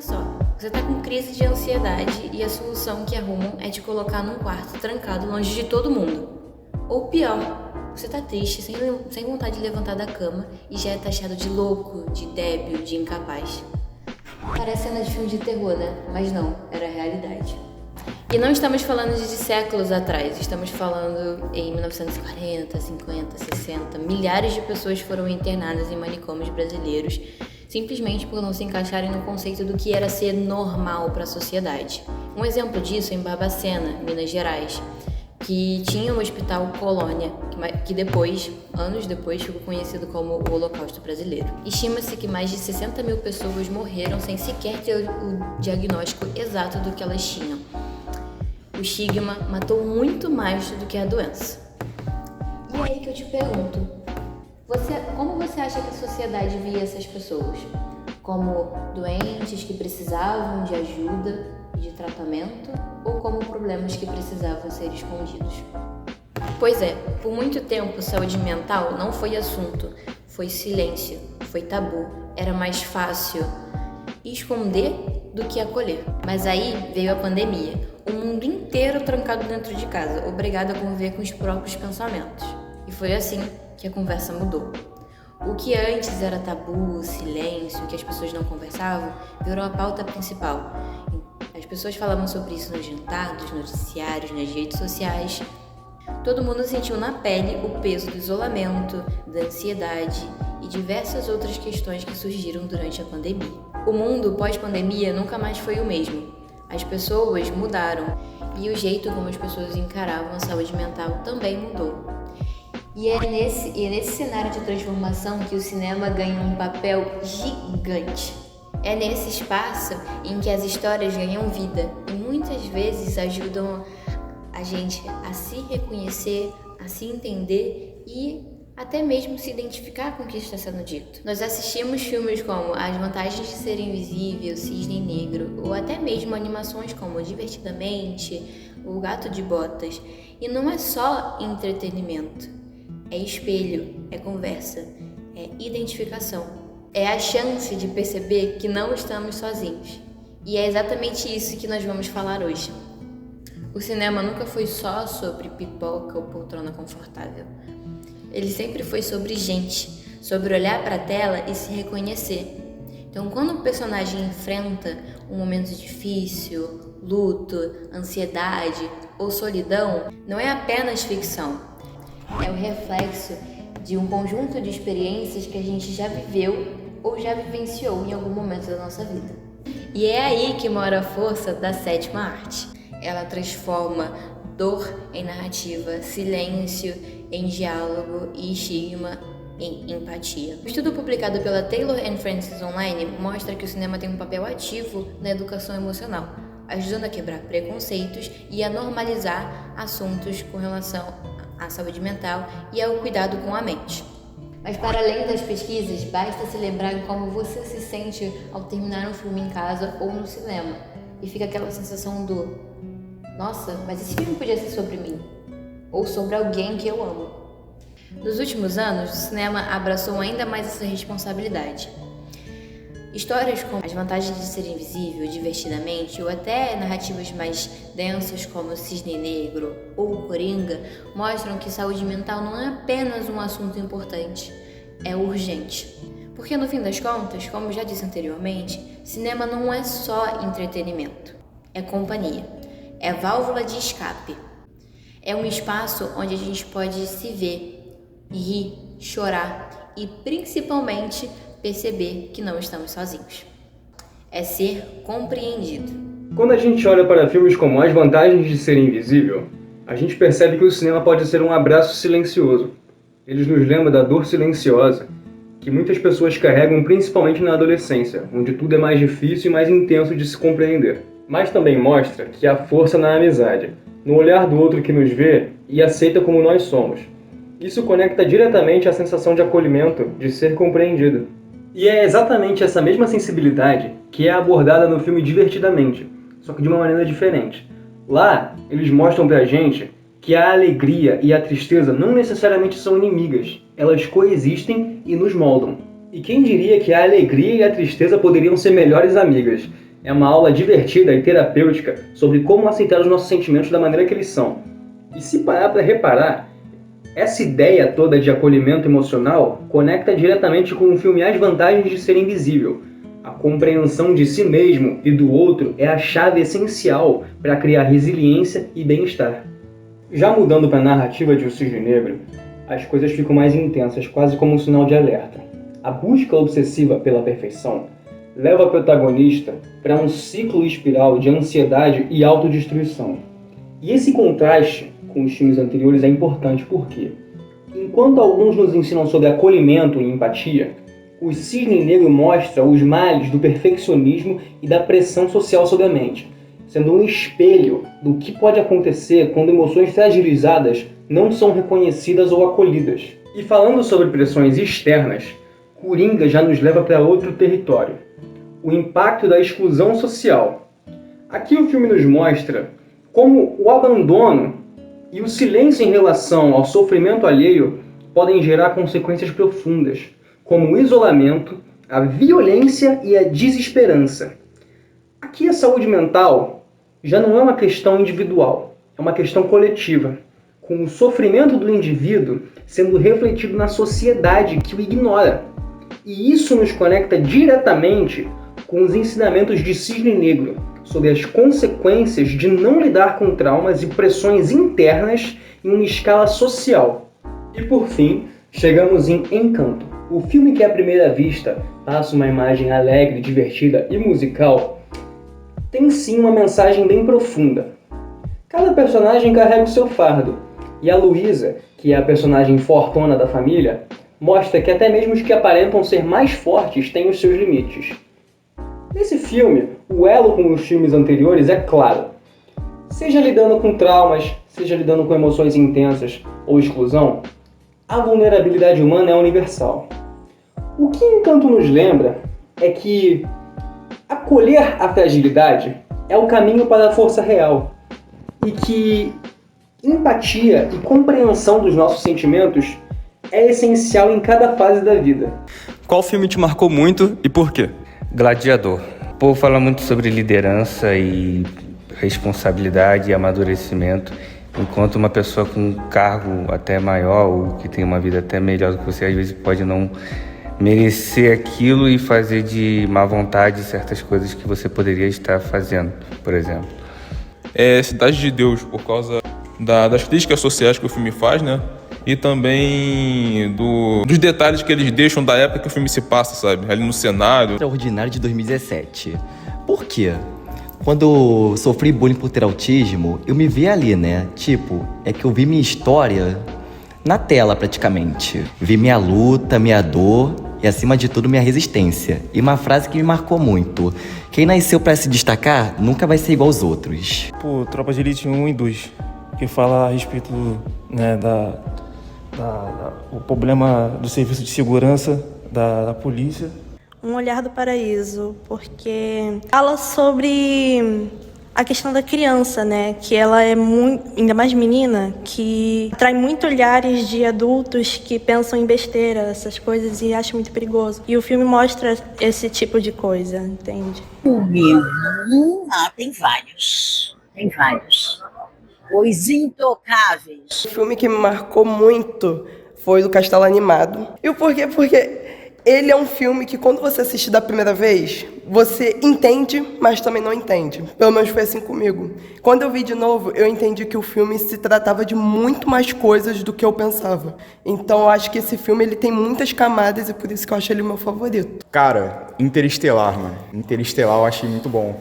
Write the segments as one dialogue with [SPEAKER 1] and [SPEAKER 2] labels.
[SPEAKER 1] só, você tá com crise de ansiedade e a solução que arrumam é te colocar num quarto trancado longe de todo mundo. Ou pior, você tá triste, sem vontade de levantar da cama e já é taxado de louco, de débil, de incapaz. Parece cena de filme de terror, né? Mas não, era a realidade. E não estamos falando de séculos atrás, estamos falando em 1940, 50, 60. Milhares de pessoas foram internadas em manicômios brasileiros simplesmente por não se encaixarem no conceito do que era ser normal para a sociedade. Um exemplo disso é em Barbacena, Minas Gerais, que tinha o Hospital Colônia, que depois, anos depois, ficou conhecido como o Holocausto Brasileiro. Estima-se que mais de 60 mil pessoas morreram sem sequer ter o diagnóstico exato do que elas tinham. O estigma matou muito mais do que a doença. E aí que eu te pergunto, como você acha que a sociedade via essas pessoas? Como doentes que precisavam de ajuda e de tratamento ou como problemas que precisavam ser escondidos? Pois é, por muito tempo saúde mental não foi assunto, foi silêncio, foi tabu, era mais fácil esconder do que acolher. Mas aí veio a pandemia, o mundo inteiro trancado dentro de casa, obrigado a conviver com os próprios pensamentos. E foi assim que a conversa mudou. O que antes era tabu, silêncio, que as pessoas não conversavam, virou a pauta principal. As pessoas falavam sobre isso nos jantares, nos noticiários, nas redes sociais. Todo mundo sentiu na pele o peso do isolamento, da ansiedade e diversas outras questões que surgiram durante a pandemia. O mundo pós-pandemia nunca mais foi o mesmo. As pessoas mudaram e o jeito como as pessoas encaravam a saúde mental também mudou. E é nesse cenário de transformação que o cinema ganha um papel gigante. É nesse espaço em que as histórias ganham vida e muitas vezes ajudam a gente a se reconhecer, a se entender e até mesmo se identificar com o que está sendo dito. Nós assistimos filmes como As Vantagens de Ser Invisível, Cisne Negro, ou até mesmo animações como Divertidamente, O Gato de Botas. E não é só entretenimento. É espelho, é conversa, é identificação. É a chance de perceber que não estamos sozinhos. E é exatamente isso que nós vamos falar hoje. O cinema nunca foi só sobre pipoca ou poltrona confortável. Ele sempre foi sobre gente, sobre olhar para a tela e se reconhecer. Então, quando um personagem enfrenta um momento difícil, luto, ansiedade ou solidão, não é apenas ficção. É o reflexo de um conjunto de experiências que a gente já viveu ou já vivenciou em algum momento da nossa vida. E é aí que mora a força da sétima arte. Ela transforma dor em narrativa, silêncio em diálogo e estigma em empatia. O estudo publicado pela Taylor & Francis Online mostra que o cinema tem um papel ativo na educação emocional, ajudando a quebrar preconceitos e a normalizar assuntos com relação à saúde mental e ao cuidado com a mente. Mas para além das pesquisas, basta se lembrar em como você se sente ao terminar um filme em casa ou no cinema. E fica aquela sensação do nossa, mas esse filme podia ser sobre mim. Ou sobre alguém que eu amo. Nos últimos anos, o cinema abraçou ainda mais essa responsabilidade. Histórias como As Vantagens de Ser Invisível, Divertidamente, ou até narrativas mais densas como Cisne Negro ou Coringa, mostram que saúde mental não é apenas um assunto importante, é urgente. Porque no fim das contas, como já disse anteriormente, cinema não é só entretenimento, é companhia, é válvula de escape. É um espaço onde a gente pode se ver, rir, chorar e principalmente perceber que não estamos sozinhos. É ser compreendido.
[SPEAKER 2] Quando a gente olha para filmes como As Vantagens de Ser Invisível, a gente percebe que o cinema pode ser um abraço silencioso. Eles nos lembram da dor silenciosa, que muitas pessoas carregam principalmente na adolescência, onde tudo é mais difícil e mais intenso de se compreender. Mas também mostra que há força na amizade, no olhar do outro que nos vê e aceita como nós somos. Isso conecta diretamente à sensação de acolhimento, de ser compreendido. E é exatamente essa mesma sensibilidade que é abordada no filme Divertidamente, só que de uma maneira diferente. Lá, eles mostram pra gente que a alegria e a tristeza não necessariamente são inimigas, elas coexistem e nos moldam. E quem diria que a alegria e a tristeza poderiam ser melhores amigas? É uma aula divertida e terapêutica sobre como aceitar os nossos sentimentos da maneira que eles são. E se parar para reparar, essa ideia toda de acolhimento emocional conecta diretamente com o filme As Vantagens de Ser Invisível. A compreensão de si mesmo e do outro é a chave essencial para criar resiliência e bem-estar. Já mudando para a narrativa de O Cisne Negro, as coisas ficam mais intensas, quase como um sinal de alerta. A busca obsessiva pela perfeição leva a protagonista para um ciclo espiral de ansiedade e autodestruição. E esse contraste com os filmes anteriores é importante porque, enquanto alguns nos ensinam sobre acolhimento e empatia, o Cisne Negro mostra os males do perfeccionismo e da pressão social sobre a mente, sendo um espelho do que pode acontecer quando emoções fragilizadas não são reconhecidas ou acolhidas. E falando sobre pressões externas, Coringa já nos leva para outro território: o impacto da exclusão social. Aqui o filme nos mostra como o abandono e o silêncio em relação ao sofrimento alheio podem gerar consequências profundas, como o isolamento, a violência e a desesperança. Aqui a saúde mental já não é uma questão individual, é uma questão coletiva, com o sofrimento do indivíduo sendo refletido na sociedade que o ignora. E isso nos conecta diretamente com os ensinamentos de Cisne Negro sobre as consequências de não lidar com traumas e pressões internas em uma escala social. E por fim, chegamos em Encanto, o filme que à primeira vista passa uma imagem alegre, divertida e musical, tem sim uma mensagem bem profunda. Cada personagem carrega o seu fardo, e a Luísa, que é a personagem fortona da família, mostra que até mesmo os que aparentam ser mais fortes têm os seus limites. Nesse filme, o elo com os filmes anteriores é claro. Seja lidando com traumas, seja lidando com emoções intensas ou exclusão, a vulnerabilidade humana é universal. O que Encanto nos lembra é que acolher a fragilidade é o caminho para a força real e que empatia e compreensão dos nossos sentimentos é essencial em cada fase da vida.
[SPEAKER 3] Qual filme te marcou muito e por quê?
[SPEAKER 4] Gladiador. O povo fala muito sobre liderança e responsabilidade e amadurecimento, enquanto uma pessoa com um cargo até maior ou que tem uma vida até melhor do que você, às vezes pode não merecer aquilo e fazer de má vontade certas coisas que você poderia estar fazendo, por exemplo.
[SPEAKER 3] Cidade de Deus, por causa das críticas sociais que o filme faz, né? E também dos detalhes que eles deixam da época que o filme se passa, sabe? Ali no cenário.
[SPEAKER 5] Extraordinário de 2017. Por quê? Quando eu sofri bullying por ter autismo, eu me vi ali, né? É que eu vi minha história na tela praticamente. Vi minha luta, minha dor e, acima de tudo, minha resistência. E uma frase que me marcou muito: quem nasceu pra se destacar nunca vai ser igual aos outros.
[SPEAKER 6] Tropa de Elite 1 e 2, que fala a respeito, né, o problema do serviço de segurança da polícia.
[SPEAKER 7] Um Olhar do Paraíso, porque fala sobre a questão da criança, né? Que ela é muito, ainda mais menina, que atrai muito olhares de adultos que pensam em besteira, essas coisas, e acho muito perigoso. E o filme mostra esse tipo de coisa, entende?
[SPEAKER 8] Tem vários. Os Intocáveis.
[SPEAKER 9] O filme que me marcou muito foi do Castelo Animado. E o porquê? Porque ele é um filme que, quando você assiste da primeira vez, você entende, mas também não entende. Pelo menos foi assim comigo. Quando eu vi de novo, eu entendi que o filme se tratava de muito mais coisas do que eu pensava. Então, eu acho que esse filme ele tem muitas camadas e por isso que eu acho ele o meu favorito.
[SPEAKER 10] Cara, Interestelar, mano. Interestelar eu achei muito bom.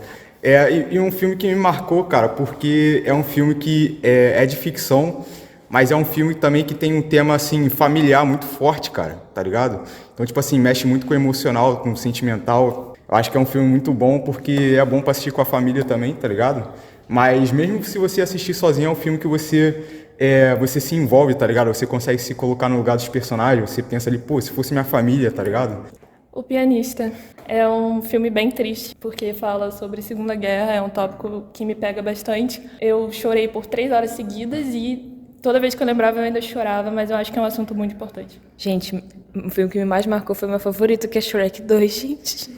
[SPEAKER 10] E um filme que me marcou, cara, porque é um filme que é de ficção, mas é um filme também que tem um tema, assim, familiar muito forte, cara, tá ligado? Então, tipo assim, mexe muito com o emocional, com o sentimental. Eu acho que é um filme muito bom porque é bom pra assistir com a família também, tá ligado? Mas mesmo se você assistir sozinho, é um filme que você se envolve, tá ligado? Você consegue se colocar no lugar dos personagens, você pensa ali, se fosse minha família, tá ligado?
[SPEAKER 11] O Pianista é um filme bem triste, porque fala sobre Segunda Guerra, é um tópico que me pega bastante. Eu chorei por 3 horas seguidas e Toda vez que eu lembrava eu ainda chorava, mas eu acho que é um assunto muito importante.
[SPEAKER 1] Gente, o filme que me mais marcou foi meu favorito, que é Shrek 2, gente.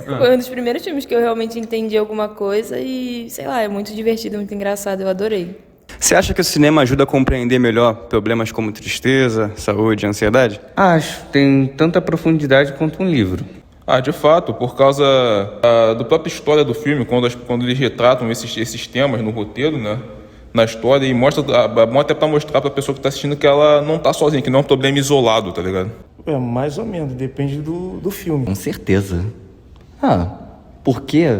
[SPEAKER 1] Foi um dos primeiros filmes que eu realmente entendi alguma coisa e, sei lá, é muito divertido, muito engraçado, eu adorei.
[SPEAKER 2] Você acha que o cinema ajuda a compreender melhor problemas como tristeza, saúde e ansiedade?
[SPEAKER 4] Acho, tem tanta profundidade quanto um livro.
[SPEAKER 3] De fato, por causa da própria história do filme, quando eles retratam esses temas no roteiro, né? Na história, e mostra até pra mostrar pra pessoa que tá assistindo que ela não tá sozinha, que não é um problema isolado, tá ligado?
[SPEAKER 6] Mais ou menos, depende do filme.
[SPEAKER 5] Com certeza. Porque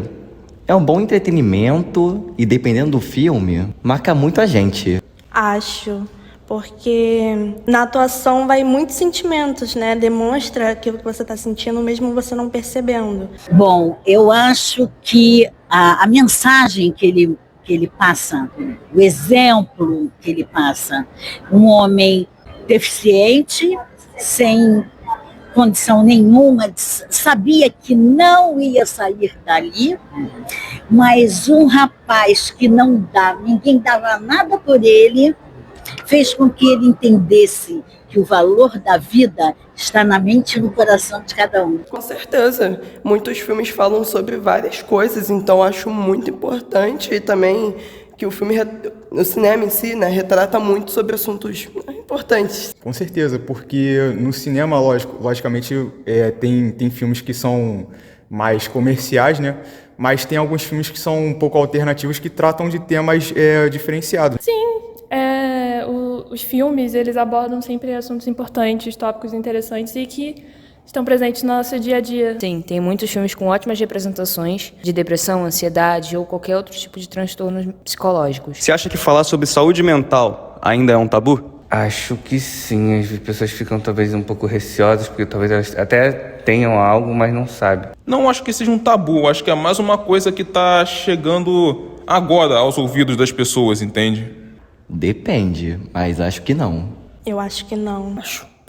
[SPEAKER 5] é um bom entretenimento e, dependendo do filme, marca muito a gente.
[SPEAKER 7] Acho, porque na atuação vai muitos sentimentos, né? Demonstra aquilo que você está sentindo, mesmo você não percebendo.
[SPEAKER 8] Bom, eu acho que a mensagem que ele passa, o exemplo que ele passa, um homem deficiente, sem condição nenhuma, sabia que não ia sair dali, mas um rapaz que ninguém dava nada por ele, fez com que ele entendesse que o valor da vida está na mente e no coração de cada um.
[SPEAKER 9] Com certeza. Muitos filmes falam sobre várias coisas, então acho muito importante e também que o cinema em si, né, retrata muito sobre assuntos importantes.
[SPEAKER 10] Com certeza, porque no cinema, logicamente, tem filmes que são mais comerciais, né? Mas tem alguns filmes que são um pouco alternativos que tratam de temas diferenciados.
[SPEAKER 11] Sim, os filmes, eles abordam sempre assuntos importantes, tópicos interessantes e que estão presentes no nosso dia a dia.
[SPEAKER 1] Sim, tem muitos filmes com ótimas representações de depressão, ansiedade ou qualquer outro tipo de transtornos psicológicos.
[SPEAKER 2] Você acha que falar sobre saúde mental ainda é um tabu?
[SPEAKER 4] Acho que sim, as pessoas ficam talvez um pouco receosas, porque talvez elas até tenham algo, mas não sabem.
[SPEAKER 3] Não acho que seja um tabu, acho que é mais uma coisa que tá chegando agora aos ouvidos das pessoas, entende?
[SPEAKER 5] Depende, mas acho que não.
[SPEAKER 7] Eu acho que não.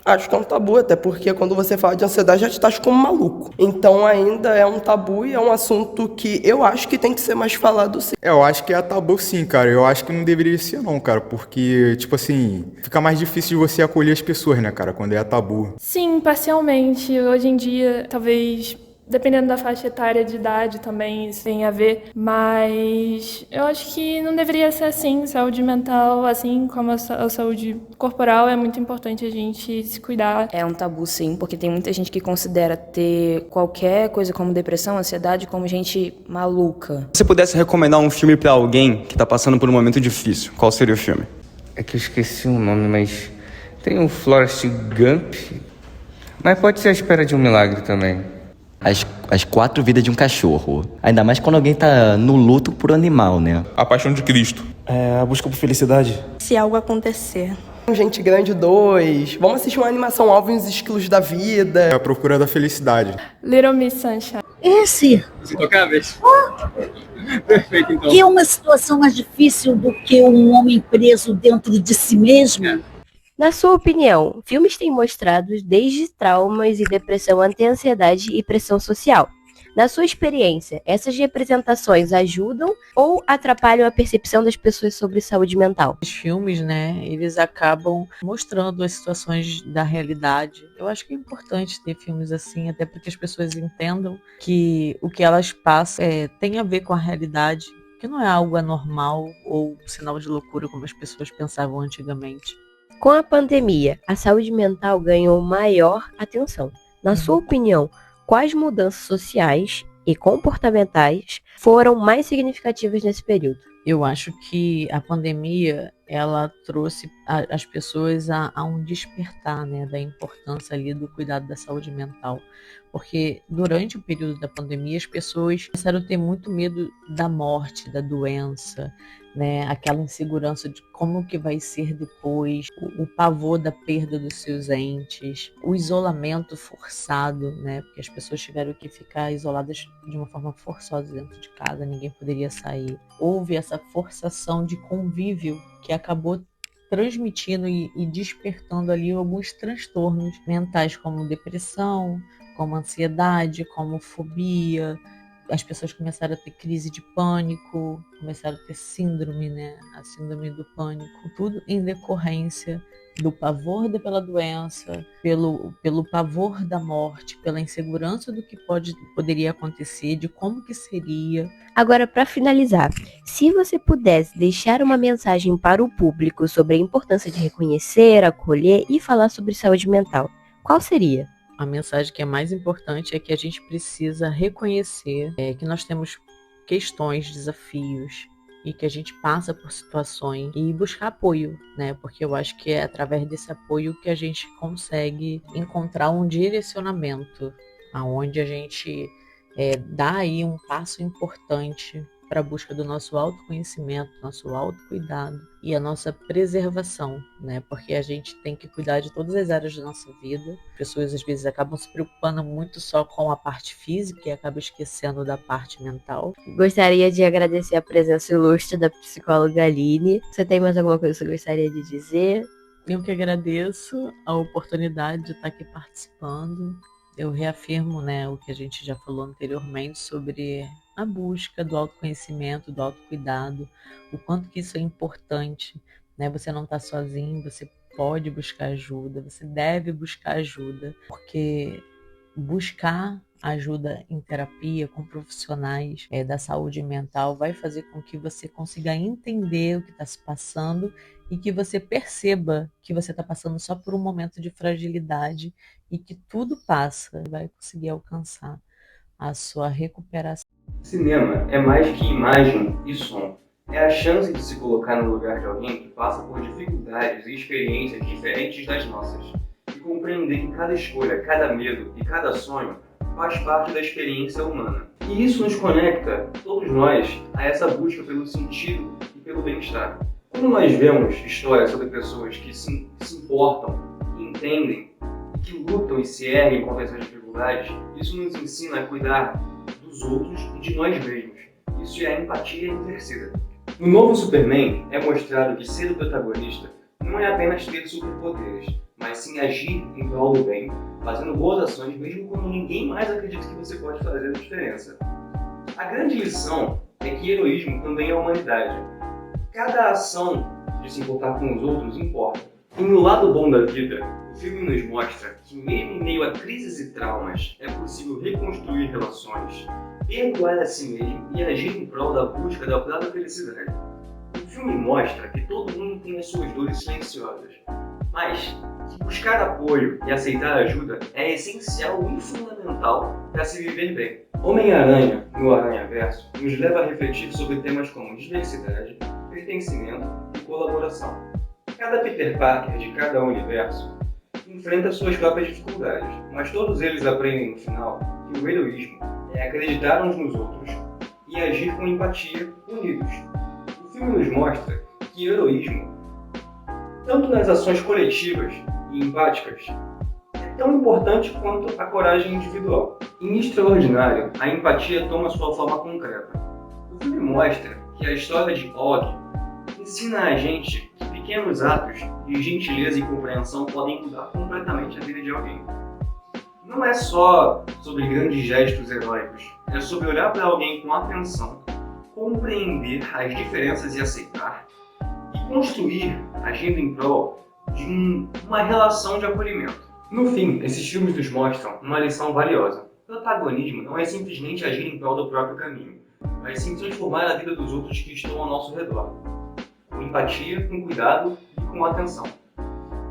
[SPEAKER 9] Acho que é um tabu, até porque quando você fala de ansiedade já te taxa como maluco. Então ainda é um tabu e é um assunto que eu acho que tem que ser mais falado sim.
[SPEAKER 10] Eu acho que é tabu sim, cara. Eu acho que não deveria ser não, cara. Porque, tipo assim, fica mais difícil de você acolher as pessoas, né, cara, quando é tabu.
[SPEAKER 11] Sim, parcialmente. Hoje em dia, talvez, dependendo da faixa etária de idade também, isso tem a ver. Mas eu acho que não deveria ser assim. Saúde mental, assim como a saúde corporal, é muito importante a gente se cuidar.
[SPEAKER 1] É um tabu, sim, porque tem muita gente que considera ter qualquer coisa como depressão, ansiedade, como gente maluca.
[SPEAKER 2] Se você pudesse recomendar um filme pra alguém que tá passando por um momento difícil, qual seria o filme?
[SPEAKER 4] É que eu esqueci o nome, mas tem o Forrest Gump, mas pode ser A Espera de um Milagre também.
[SPEAKER 5] As 4 vidas de um cachorro. Ainda mais quando alguém tá no luto por animal, né?
[SPEAKER 3] A Paixão de Cristo.
[SPEAKER 6] A Busca por Felicidade.
[SPEAKER 7] Se algo acontecer.
[SPEAKER 9] Gente Grande 2. Vamos assistir uma animação Alvin e os Esquilos da Vida.
[SPEAKER 10] A Procura da Felicidade.
[SPEAKER 11] Little Miss Sunshine.
[SPEAKER 8] Esse?
[SPEAKER 2] Os Intocáveis. Perfeito, então.
[SPEAKER 8] Que é uma situação mais difícil do que um homem preso dentro de si mesmo?
[SPEAKER 12] Na sua opinião, filmes têm mostrado desde traumas e depressão até ansiedade e pressão social. Na sua experiência, essas representações ajudam ou atrapalham a percepção das pessoas sobre saúde mental?
[SPEAKER 13] Os filmes, né, eles acabam mostrando as situações da realidade. Eu acho que é importante ter filmes assim, até para que as pessoas entendam que o que elas passam tem a ver com a realidade, que não é algo anormal ou sinal de loucura como as pessoas pensavam antigamente.
[SPEAKER 12] Com a pandemia, a saúde mental ganhou maior atenção. Na sua opinião, quais mudanças sociais e comportamentais foram mais significativas nesse período?
[SPEAKER 13] Eu acho que a pandemia, ela trouxe as pessoas a um despertar, né, da importância ali do cuidado da saúde mental. Porque durante o período da pandemia, as pessoas começaram a ter muito medo da morte, da doença, né, aquela insegurança de como que vai ser depois, o pavor da perda dos seus entes, o isolamento forçado, né, porque as pessoas tiveram que ficar isoladas de uma forma forçosa dentro de casa, ninguém poderia sair. Houve essa forçação de convívio que acabou transmitindo e despertando ali alguns transtornos mentais, como depressão, como ansiedade, como fobia, as pessoas começaram a ter crise de pânico, começaram a ter síndrome, né? A síndrome do pânico, tudo em decorrência do pavor pela doença, pelo pavor da morte, pela insegurança do que poderia acontecer, de como que seria.
[SPEAKER 12] Agora, para finalizar, se você pudesse deixar uma mensagem para o público sobre a importância de reconhecer, acolher e falar sobre saúde mental, qual seria?
[SPEAKER 13] A mensagem que é mais importante é que a gente precisa reconhecer que nós temos questões, desafios, e que a gente passa por situações e buscar apoio, né? Porque eu acho que é através desse apoio que a gente consegue encontrar um direcionamento, aonde a gente dá aí um passo importante para a busca do nosso autoconhecimento, nosso autocuidado e a nossa preservação, né? Porque a gente tem que cuidar de todas as áreas da nossa vida. As pessoas às vezes acabam se preocupando muito só com a parte física e acabam esquecendo da parte mental.
[SPEAKER 12] Gostaria de agradecer a presença ilustre da psicóloga Aline. Você tem mais alguma coisa que você gostaria de dizer?
[SPEAKER 13] Eu que agradeço a oportunidade de estar aqui participando. Eu reafirmo, né, o que a gente já falou anteriormente sobre a busca do autoconhecimento, do autocuidado, o quanto que isso é importante, né? Você não está sozinho, você pode buscar ajuda, você deve buscar ajuda, porque buscar ajuda em terapia com profissionais da saúde mental vai fazer com que você consiga entender o que está se passando e que você perceba que você está passando só por um momento de fragilidade e que tudo passa, vai conseguir alcançar a sua recuperação.
[SPEAKER 2] Cinema é mais que imagem e som. É a chance de se colocar no lugar de alguém que passa por dificuldades e experiências diferentes das nossas. E compreender que cada escolha, cada medo e cada sonho faz parte da experiência humana. E isso nos conecta, todos nós, a essa busca pelo sentido e pelo bem-estar. Quando nós vemos histórias sobre pessoas que se importam, que entendem, que lutam e se erguem contra essas dificuldades, isso nos ensina a cuidar dos outros e de nós mesmos. Isso é a empatia exercida. No novo Superman é mostrado que ser o protagonista não é apenas ter superpoderes, mas sim agir em prol do bem, fazendo boas ações mesmo quando ninguém mais acredita que você pode fazer a diferença. A grande lição é que heroísmo também é humanidade. Cada ação de se importar com os outros importa. E no lado bom da vida, o filme nos mostra que mesmo em meio a crises e traumas, é possível reconstruir relações, perdoar a si mesmo e agir em prol da busca da própria felicidade. O filme mostra que todo mundo tem as suas dores silenciosas, mas que buscar apoio e aceitar ajuda é essencial e fundamental para se viver bem. Homem-Aranha, no Aranhaverso, nos leva a refletir sobre temas como diversidade, pertencimento e colaboração. Cada Peter Parker de cada universo enfrenta suas próprias dificuldades, mas todos eles aprendem no final que o heroísmo é acreditar uns nos outros e agir com empatia unidos. O filme nos mostra que heroísmo, tanto nas ações coletivas e empáticas, é tão importante quanto a coragem individual. Em Extraordinário, a empatia toma sua forma concreta. O filme mostra que a história de Og ensina a gente que pequenos atos de gentileza e compreensão podem mudar completamente a vida de alguém. Não é só sobre grandes gestos heróicos, é sobre olhar para alguém com atenção, compreender as diferenças e aceitar, e construir, agindo em prol de uma relação de acolhimento. No fim, esses filmes nos mostram uma lição valiosa. O protagonismo não é simplesmente agir em prol do próprio caminho, mas sim transformar a vida dos outros que estão ao nosso redor, com empatia, com cuidado e com atenção.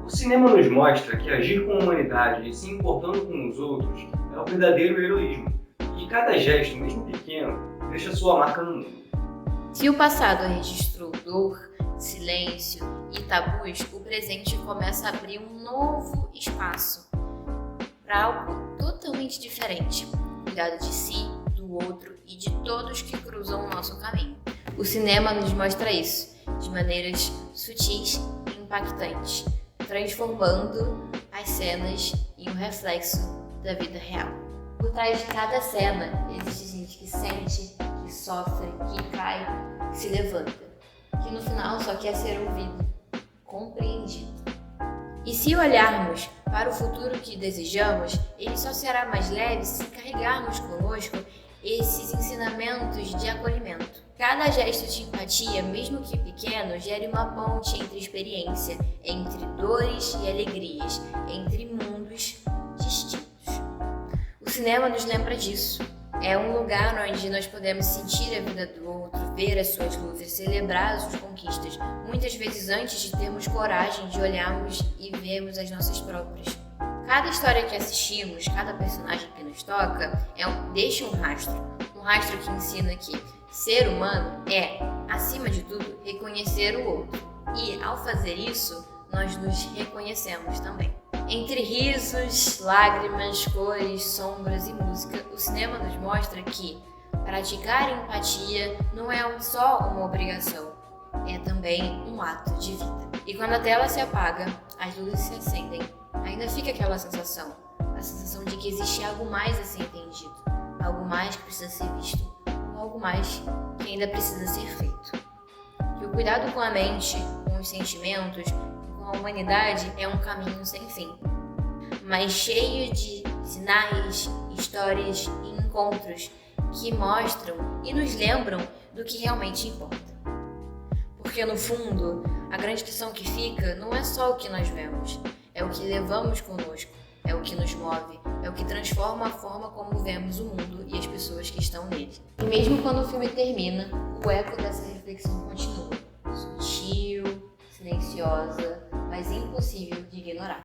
[SPEAKER 2] O cinema nos mostra que agir com humanidade e se importando com os outros é o verdadeiro heroísmo, e cada gesto, mesmo pequeno, deixa sua marca no mundo.
[SPEAKER 1] Se o passado registrou dor, silêncio e tabus, o presente começa a abrir um novo espaço para algo totalmente diferente. Cuidado de si, do outro e de todos que cruzam o nosso caminho. O cinema nos mostra isso, de maneiras sutis e impactantes, transformando as cenas em um reflexo da vida real. Por trás de cada cena existe gente que sente, que sofre, que cai, que se levanta, que no final só quer ser ouvido, compreendido. E se olharmos para o futuro que desejamos, ele só será mais leve se carregarmos conosco esses ensinamentos de acolhimento. Cada gesto de empatia, mesmo que pequeno, gere uma ponte entre experiência, entre dores e alegrias, entre mundos distintos. O cinema nos lembra disso. É um lugar onde nós podemos sentir a vida do outro, ver as suas luzes, celebrar as suas conquistas, muitas vezes antes de termos coragem de olharmos e vermos as nossas próprias. Cada história que assistimos, cada personagem que nos toca, deixa um rastro que ensina que ser humano é, acima de tudo, reconhecer o outro. E, ao fazer isso, nós nos reconhecemos também. Entre risos, lágrimas, cores, sombras e música, o cinema nos mostra que praticar empatia não é só uma obrigação, é também um ato de vida. E quando a tela se apaga, as luzes se acendem, ainda fica aquela sensação, a sensação de que existe algo mais a ser entendido, algo mais que precisa ser visto, ou algo mais que ainda precisa ser feito. Que o cuidado com a mente, com os sentimentos, a humanidade é um caminho sem fim, mas cheio de sinais, histórias e encontros que mostram e nos lembram do que realmente importa. Porque no fundo, a grande questão que fica não é só o que nós vemos, é o que levamos conosco, é o que nos move, é o que transforma a forma como vemos o mundo e as pessoas que estão nele. E mesmo quando o filme termina, o eco dessa reflexão continua, sutil, silenciosa, mas impossível de ignorar.